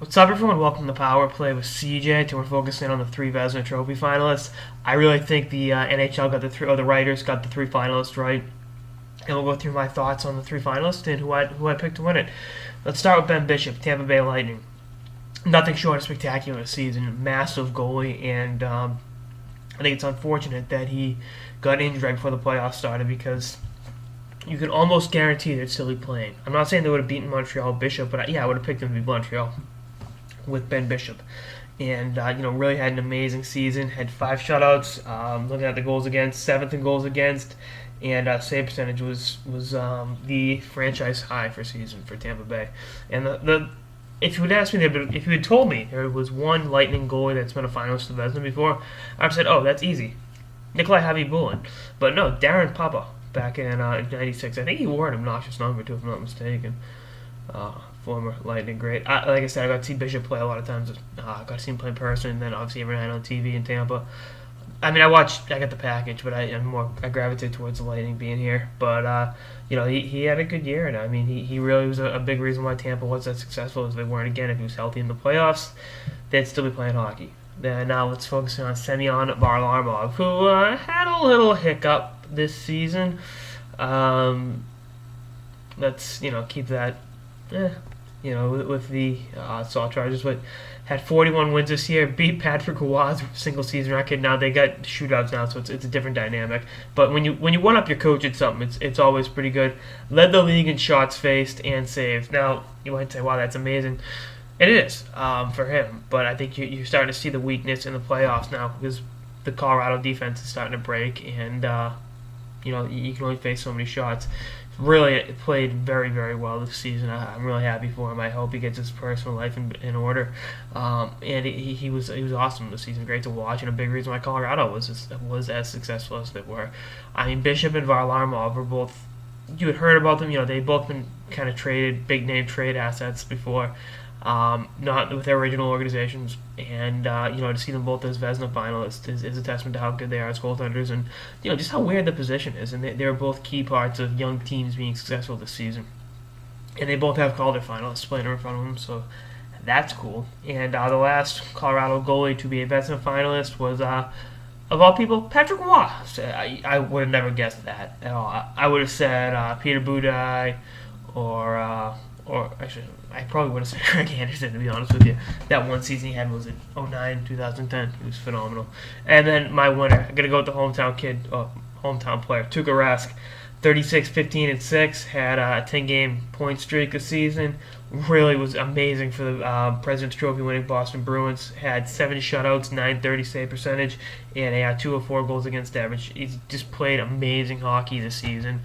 What's up, everyone? Welcome to Power Play with CJ. Today we're focusing on the three Vezina Trophy finalists. I really think the NHL got the writers got the three finalists right, and we'll go through my thoughts on the three finalists and who I picked to win it. Let's start with Ben Bishop, Tampa Bay Lightning. Nothing short of spectacular season, massive goalie, and I think it's unfortunate that he got injured right before the playoffs started because you can almost guarantee they'd still be playing. I'm not saying they would have beaten Montreal Bishop, but I would have picked them to beat Montreal with Ben Bishop. And, really had an amazing season. Had 5 shutouts. Looking at the goals against, 7th in goals against. And save percentage was the franchise high for season for Tampa Bay. And if you would ask me, if you had told me there was one Lightning goalie that's been a finalist of Vezina before, I would have said, oh, that's easy. Nikolai Havy-Bulin. But no, Darren Papa back in '96. I think he wore an obnoxious number too, if I'm not mistaken. Former Lightning great. Like I said, I got to see Bishop play a lot of times. I got to see him play in person, and then obviously every night on TV in Tampa. I mean, I got the package, but I gravitate towards the Lightning being here. But he had a good year, and I mean, he really was a big reason why Tampa was that successful. As they weren't again. If he was healthy in the playoffs, they'd still be playing hockey. Then now let's focus on Semyon Varlamov, who had a little hiccup this season. Let's keep that. With the Salt Chargers, but had 41 wins this year, beat Patrick Roy's single season record. Now they got shootouts now, so it's a different dynamic. But when you one up your coach at something, it's always pretty good. Led the league in shots faced and saved. Now you might say, "Wow, that's amazing," and it is for him. But I think you're starting to see the weakness in the playoffs now because the Colorado defense is starting to break, and you can only face so many shots. Really played very, very well this season. I'm really happy for him. I hope he gets his personal life in order. And he was awesome this season. Great to watch, and a big reason why Colorado was as successful as they were. I mean, Bishop and Varlamov were both. You had heard about them. They'd both been kind of traded, big name trade assets before. Not with their original organizations, and to see them both as Vezina finalists is a testament to how good they are as goaltenders, and just how weird the position is. And they're both key parts of young teams being successful this season. And they both have Calder finalists playing in front of them, so that's cool. And the last Colorado goalie to be a Vezina finalist was, of all people, Patrick Roy. So I would have never guessed that at all. I would have said Peter Budaj or actually, I probably would have said Craig Anderson, to be honest with you. That one season he had was in 2009, 2010. He was phenomenal. And then my winner, I'm going to go with the hometown player, Tuukka Rask. 36, 15, and 6. Had a 10-game point streak this season. Really was amazing for the President's Trophy winning Boston Bruins. Had 7 shutouts, 930 save percentage, and a 204 goals against average. He's just played amazing hockey this season.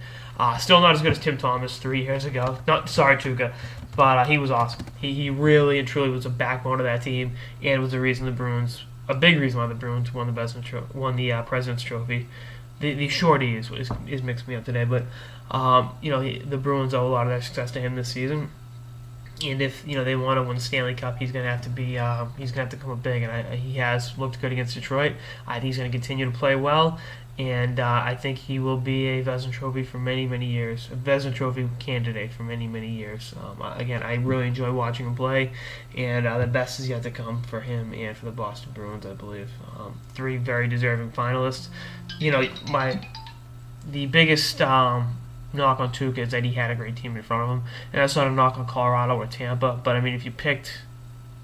Still not as good as Tim Thomas 3 years ago. Sorry, Tuukka, but he was awesome. He really and truly was a backbone of that team, and was a big reason why the Bruins won the President's Trophy. The shorty is mixing me up today, but the Bruins owe a lot of their success to him this season. And if they want to win the Stanley Cup, he's gonna have to come up big, and he has looked good against Detroit. I think he's gonna continue to play well, and I think he will be a Vezina Trophy for many, many years. A Vezina Trophy candidate for many, many years. Again, I really enjoy watching him play, and the best is yet to come for him and for the Boston Bruins, I believe. 3 very deserving finalists. The biggest knock on Tuukka is that he had a great team in front of him, and that's not a knock on Colorado or Tampa. But I mean, if you picked,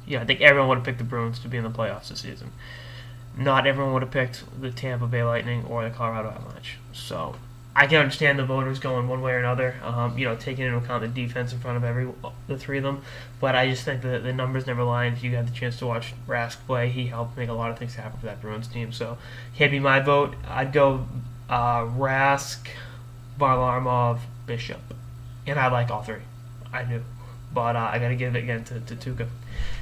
I think everyone would have picked the Bruins to be in the playoffs this season. Not everyone would have picked the Tampa Bay Lightning or the Colorado Avalanche. So I can understand the voters going one way or another, taking into account the defense in front of the 3 of them. But I just think that the numbers never lie. And if you had the chance to watch Rask play, he helped make a lot of things happen for that Bruins team. So he'd be my vote. I'd go Rask, Varlamov, Bishop, and I like all 3. I do, but I got to give it again to Tuukka.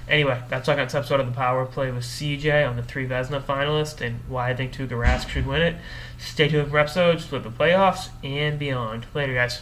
Anyway, that's all I got this episode of the Power Play with CJ on the 3 Vezina finalists and why I think Tuukka Rask should win it. Stay tuned for episodes for the playoffs and beyond. Later, guys.